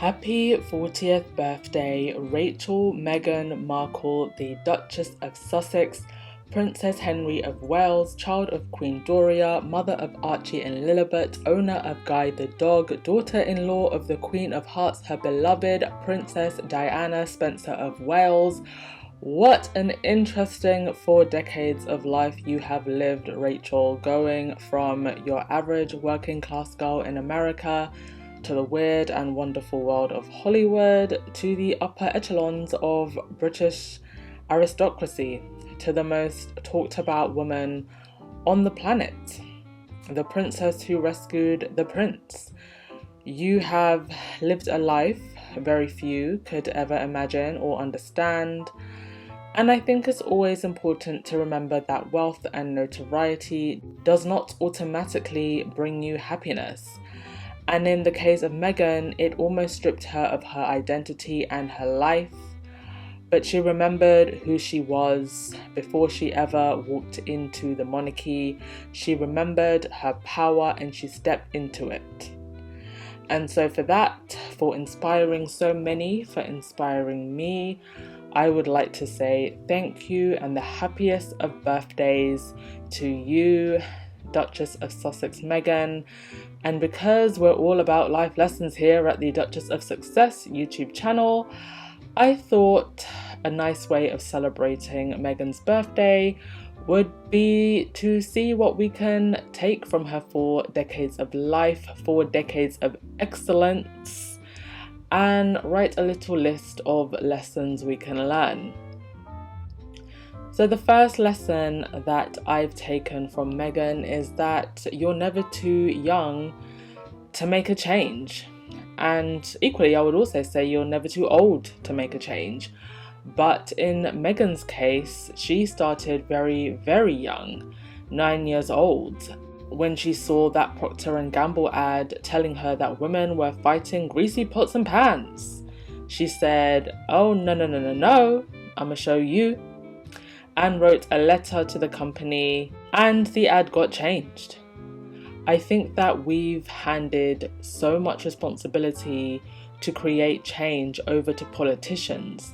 Happy 40th birthday, Rachel Meghan Markle, the Duchess of Sussex, Princess Henry of Wales, child of Queen Doria, mother of Archie and Lilibet, owner of Guy the dog, daughter-in-law of the Queen of Hearts, her beloved Princess Diana Spencer of Wales. What an interesting 4 decades of life you have lived, Rachel, going from your average working class girl in America to the weird and wonderful world of Hollywood, to the upper echelons of British aristocracy, to the most talked about woman on the planet, the princess who rescued the prince. You have lived a life very few could ever imagine or understand. And I think it's always important to remember that wealth and notoriety does not automatically bring you happiness. And in the case of Meghan, it almost stripped her of her identity and her life. But she remembered who she was before she ever walked into the monarchy. She remembered her power and she stepped into it. And so for that, for inspiring so many, for inspiring me, I would like to say thank you and the happiest of birthdays to you, Duchess of Sussex Meghan. And because we're all about life lessons here at the Duchess of Success YouTube channel, I thought a nice way of celebrating Meghan's birthday would be to see what we can take from her 4 decades of life, 4 decades of excellence, and write a little list of lessons we can learn. So the first lesson that I've taken from Meghan is that you're never too young to make a change. And equally, I would also say you're never too old to make a change. But in Meghan's case, she started very, very young, 9 years old, when she saw that Procter & Gamble ad telling her that women were fighting greasy pots and pans. She said, "Oh, no, I'ma show you," and wrote a letter to the company, and the ad got changed. I think that we've handed so much responsibility to create change over to politicians,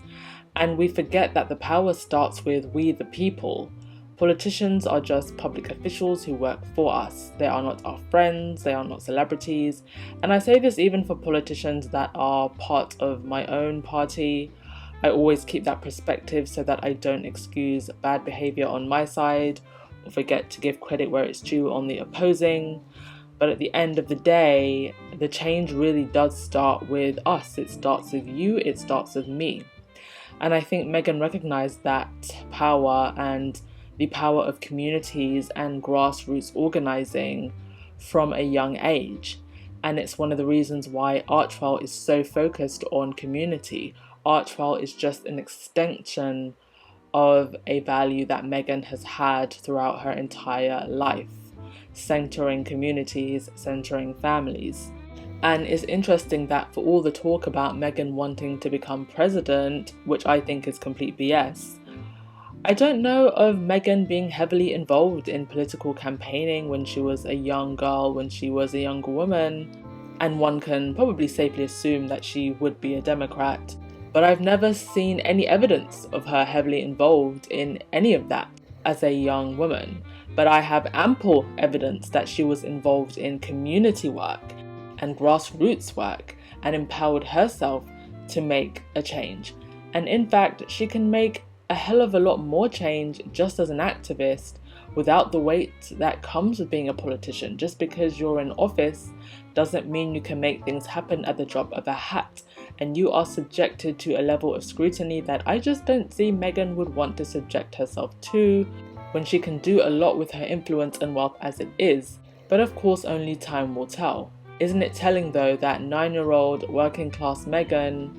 and we forget that the power starts with we the people. Politicians are just public officials who work for us. They are not our friends, they are not celebrities, and I say this even for politicians that are part of my own party. I always keep that perspective so that I don't excuse bad behavior on my side or forget to give credit where it's due on the opposing. But at the end of the day, the change really does start with us. It starts with you, it starts with me. And I think Meghan recognized that power and the power of communities and grassroots organizing from a young age. And it's one of the reasons why Archewell is so focused on community. Archewell is just an extension of a value that Meghan has had throughout her entire life, centering communities, centering families. And it's interesting that for all the talk about Meghan wanting to become president, which I think is complete BS, I don't know of Meghan being heavily involved in political campaigning when she was a young girl, when she was a younger woman, and one can probably safely assume that she would be a Democrat. But I've never seen any evidence of her heavily involved in any of that as a young woman. But I have ample evidence that she was involved in community work and grassroots work and empowered herself to make a change. And in fact, she can make a hell of a lot more change just as an activist without the weight that comes with being a politician. Just because you're in office doesn't mean you can make things happen at the drop of a hat. And you are subjected to a level of scrutiny that I just don't see Meghan would want to subject herself to, when she can do a lot with her influence and wealth as it is. But of course, only time will tell. Isn't it telling though that 9-year-old working class Meghan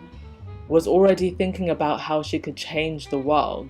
was already thinking about how she could change the world?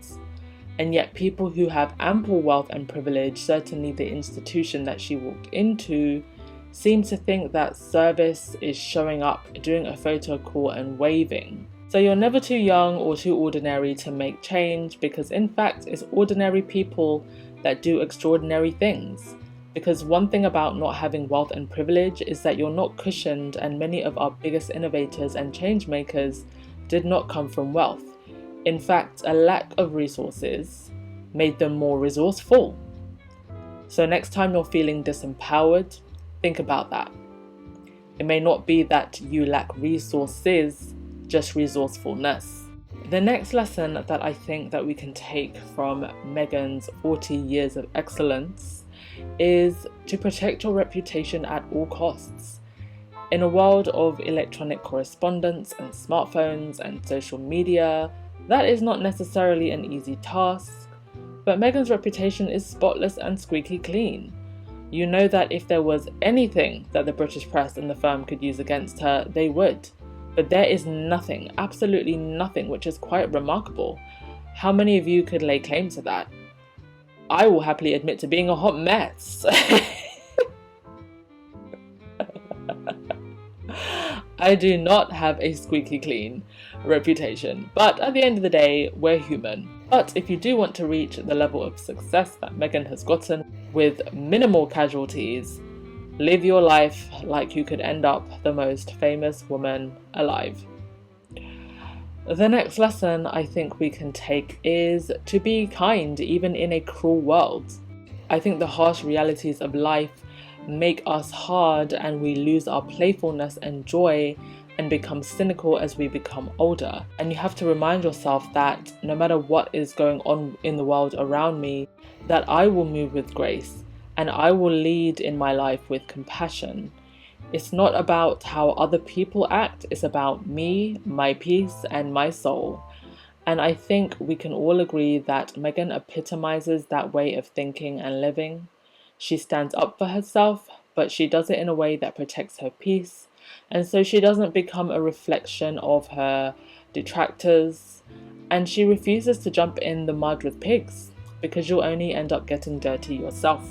And yet people who have ample wealth and privilege, certainly the institution that she walked into, seem to think that service is showing up, doing a photo call and waving. So you're never too young or too ordinary to make change, because in fact it's ordinary people that do extraordinary things. Because one thing about not having wealth and privilege is that you're not cushioned, and many of our biggest innovators and change makers did not come from wealth. In fact, a lack of resources made them more resourceful. So next time you're feeling disempowered, think about that. It may not be that you lack resources, just resourcefulness. The next lesson that I think that we can take from Meghan's 40 years of excellence is to protect your reputation at all costs. In a world of electronic correspondence and smartphones and social media, that is not necessarily an easy task, but Meghan's reputation is spotless and squeaky clean. You know that if there was anything that the British press and the firm could use against her, they would. But there is nothing, absolutely nothing, which is quite remarkable. How many of you could lay claim to that? I will happily admit to being a hot mess. I do not have a squeaky clean reputation, but at the end of the day, we're human. But if you do want to reach the level of success that Meghan has gotten with minimal casualties, live your life like you could end up the most famous woman alive. The next lesson I think we can take is to be kind even in a cruel world. I think the harsh realities of life make us hard, and we lose our playfulness and joy and become cynical as we become older. And you have to remind yourself that no matter what is going on in the world around me, that I will move with grace and I will lead in my life with compassion. It's not about how other people act, it's about me, my peace, and my soul. And I think we can all agree that Meghan epitomizes that way of thinking and living. She stands up for herself, but she does it in a way that protects her peace, and so she doesn't become a reflection of her detractors, and she refuses to jump in the mud with pigs, because you'll only end up getting dirty yourself.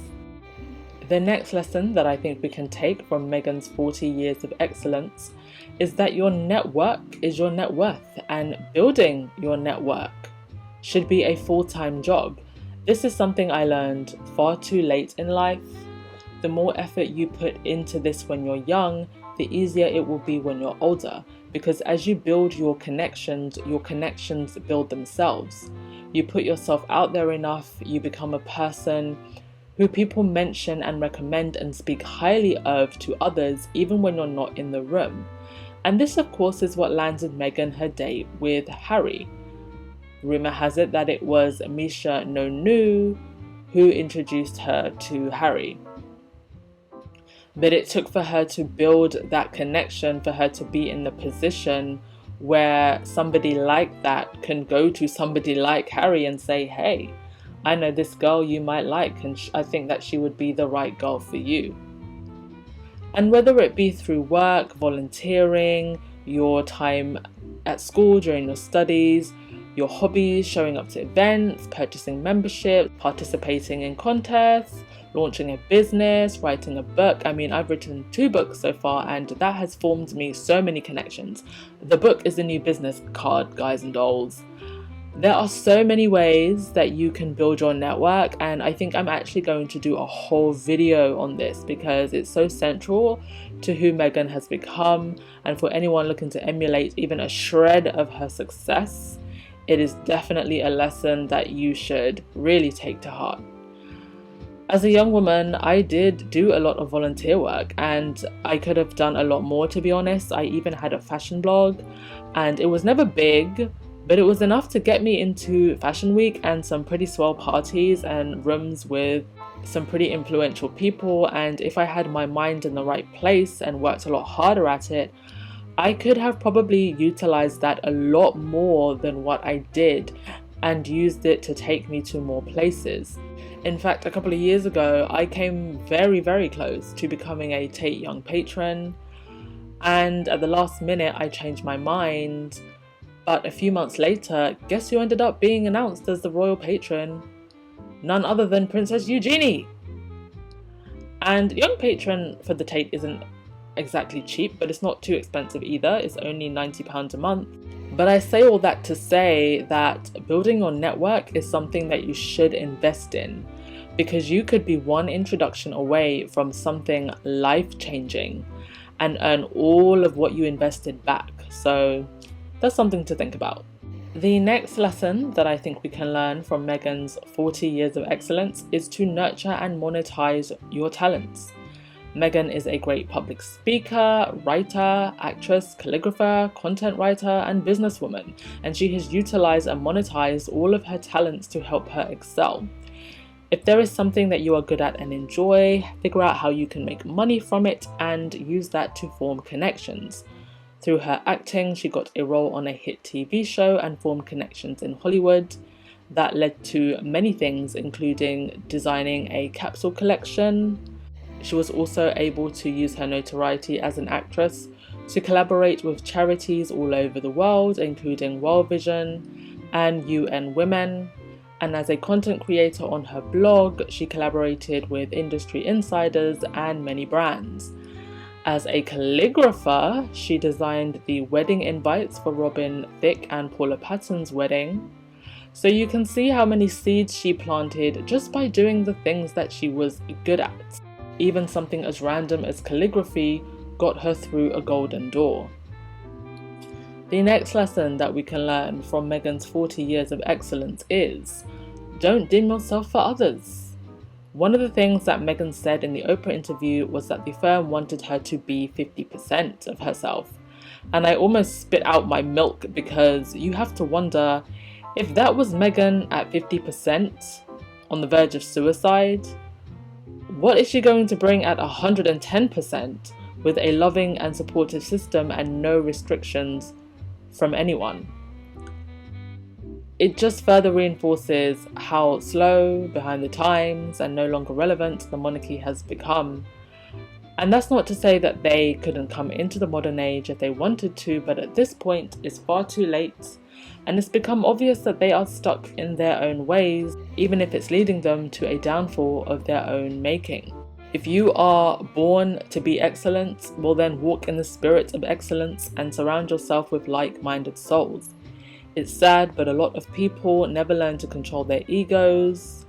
The next lesson that I think we can take from Meghan's 40 years of excellence is that your network is your net worth, and building your network should be a full-time job. This is something I learned far too late in life. The more effort you put into this when you're young, the easier it will be when you're older, because as you build your connections build themselves. You put yourself out there enough, you become a person who people mention and recommend and speak highly of to others even when you're not in the room. And this of course is what landed Meghan her date with Harry. Rumour has it that it was Misha Nonu who introduced her to Harry. But it took for her to build that connection, for her to be in the position where somebody like that can go to somebody like Harry and say, hey, I know this girl you might like, and I think that she would be the right girl for you. And whether it be through work, volunteering, your time at school during your studies, your hobbies, showing up to events, purchasing memberships, participating in contests, launching a business, writing a book. I mean, I've written 2 books so far, and that has formed me so many connections. The book is the new business card, guys and dolls. There are so many ways that you can build your network, and I think I'm actually going to do a whole video on this because it's so central to who Meghan has become, and for anyone looking to emulate even a shred of her success, it is definitely a lesson that you should really take to heart. As a young woman, I did do a lot of volunteer work, and I could have done a lot more, to be honest. I even had a fashion blog, and it was never big, but it was enough to get me into Fashion Week and some pretty swell parties and rooms with some pretty influential people. And if I had my mind in the right place and worked a lot harder at it, I could have probably utilized that a lot more than what I did and used it to take me to more places. In fact, a couple of years ago, I came very, very close to becoming a Tate Young patron, and at the last minute I changed my mind. But a few months later, guess who ended up being announced as the royal patron? None other than Princess Eugenie. And Young Patron for the Tate isn't exactly cheap, but it's not too expensive either. It's only £90 a month. But I say all that to say that building your network is something that you should invest in, because you could be one introduction away from something life-changing and earn all of what you invested back. So that's something to think about. The next lesson that I think we can learn from Meghan's 40 years of excellence is to nurture and monetize your talents. Meghan is a great public speaker, writer, actress, calligrapher, content writer, and businesswoman, and she has utilized and monetized all of her talents to help her excel. If there is something that you are good at and enjoy, figure out how you can make money from it and use that to form connections. Through her acting, she got a role on a hit TV show and formed connections in Hollywood. That led to many things, including designing a capsule collection. She was also able to use her notoriety as an actress to collaborate with charities all over the world, including World Vision and UN Women. And as a content creator on her blog, she collaborated with industry insiders and many brands. As a calligrapher, she designed the wedding invites for Robin Thicke and Paula Patton's wedding. So you can see how many seeds she planted just by doing the things that she was good at. Even something as random as calligraphy got her through a golden door. The next lesson that we can learn from Meghan's 40 years of excellence is, don't dim yourself for others. One of the things that Meghan said in the Oprah interview was that the firm wanted her to be 50% of herself. And I almost spit out my milk, because you have to wonder, if that was Meghan at 50% on the verge of suicide, what is she going to bring at 110% with a loving and supportive system and no restrictions from anyone? It just further reinforces how slow, behind the times, and no longer relevant the monarchy has become. And that's not to say that they couldn't come into the modern age if they wanted to, but at this point it's far too late, and it's become obvious that they are stuck in their own ways, even if it's leading them to a downfall of their own making. If you are born to be excellent, well then walk in the spirit of excellence and surround yourself with like-minded souls. It's sad, but a lot of people never learn to control their egos,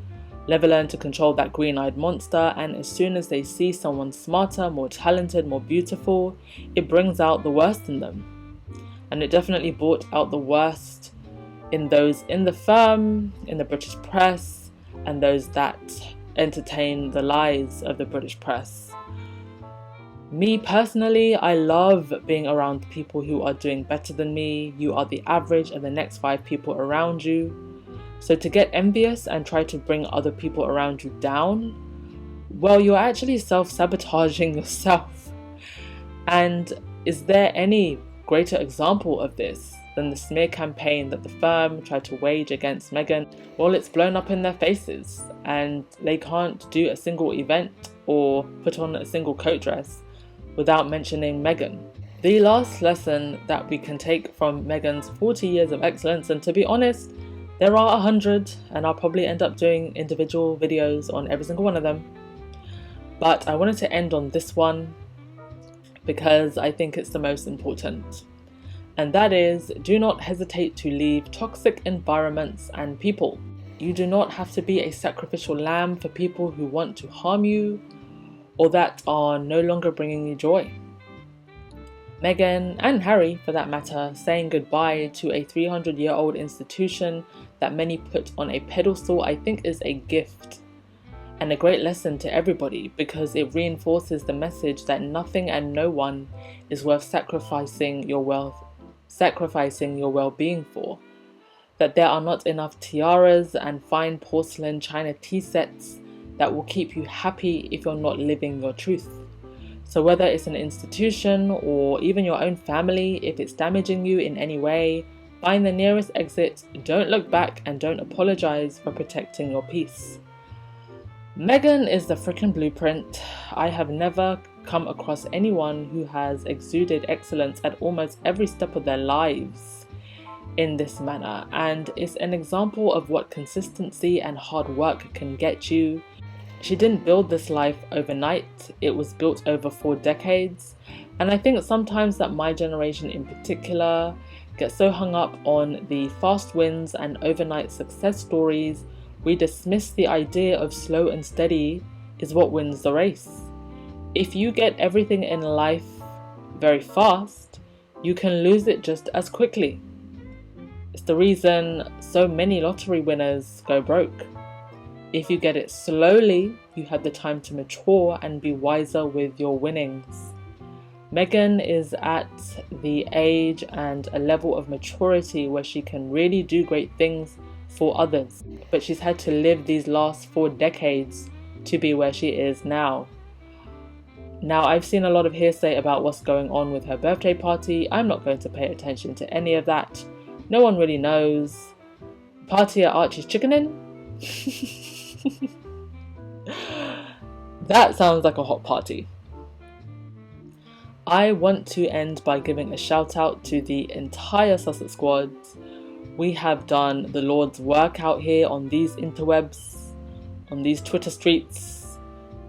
never learn to control that green-eyed monster, and as soon as they see someone smarter, more talented, more beautiful, it brings out the worst in them. And it definitely brought out the worst in those in the firm, in the British press, and those that entertain the lies of the British press. Me personally, I love being around people who are doing better than me. You are the average of the next 5 people around you. So to get envious and try to bring other people around you down, well, you're actually self-sabotaging yourself. And is there any greater example of this than the smear campaign that the firm tried to wage against Meghan? Well, it's blown up in their faces, and they can't do a single event or put on a single coat dress without mentioning Meghan. The last lesson that we can take from Meghan's 40 years of excellence, and to be honest, there are 100, and I'll probably end up doing individual videos on every single one of them. But I wanted to end on this one because I think it's the most important. And that is, do not hesitate to leave toxic environments and people. You do not have to be a sacrificial lamb for people who want to harm you or that are no longer bringing you joy. Meghan, and Harry for that matter, saying goodbye to a 300-year-old institution that many put on a pedestal, I think is a gift and a great lesson to everybody, because it reinforces the message that nothing and no one is worth sacrificing your well-being for. That there are not enough tiaras and fine porcelain china tea sets that will keep you happy if you're not living your truth. So whether it's an institution or even your own family, if it's damaging you in any way, find the nearest exit, don't look back, and don't apologize for protecting your peace. Meghan is the freaking blueprint. I have never come across anyone who has exuded excellence at almost every step of their lives in this manner, and it's an example of what consistency and hard work can get you. She didn't build this life overnight, it was built over 4 decades, and I think sometimes that my generation in particular gets so hung up on the fast wins and overnight success stories we dismiss the idea of slow and steady is what wins the race. If you get everything in life very fast, you can lose it just as quickly. It's the reason so many lottery winners go broke. If you get it slowly, you have the time to mature and be wiser with your winnings. Meghan is at the age and a level of maturity where she can really do great things for others, but she's had to live these last 4 decades to be where she is now. Now, I've seen a lot of hearsay about what's going on with her birthday party. I'm not going to pay attention to any of that. No one really knows. Party at Archie's Chicken Inn? That sounds like a hot party. I want to end by giving a shout out to the entire Sussex squad. We have done the Lord's work out here on these interwebs, on these Twitter streets,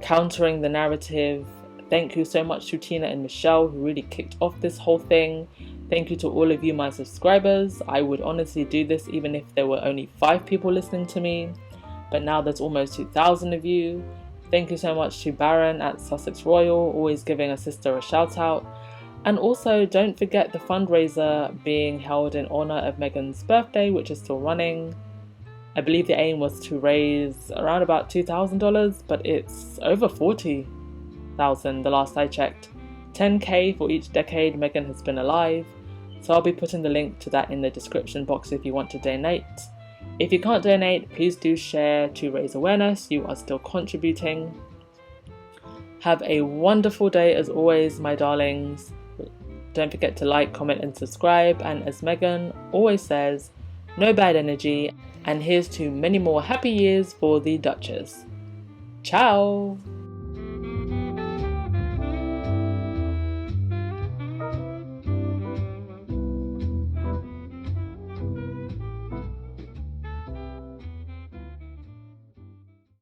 countering the narrative. Thank you so much to Tina and Michelle, who really kicked off this whole thing. Thank you to all of you, my subscribers. I would honestly do this even if there were only 5 people listening to me, but now there's almost 2,000 of you. Thank you so much to Baron at Sussex Royal, always giving a sister a shout out. And also don't forget the fundraiser being held in honour of Meghan's birthday, which is still running. I believe the aim was to raise around about $2,000, but it's over 40,000 the last I checked. 10k for each decade Meghan has been alive. So I'll be putting the link to that in the description box if you want to donate. If you can't donate, please do share to raise awareness. You are still contributing. Have a wonderful day as always, my darlings. Don't forget to like, comment and subscribe. And as Meghan always says, no bad energy. And here's to many more happy years for the Duchess. Ciao!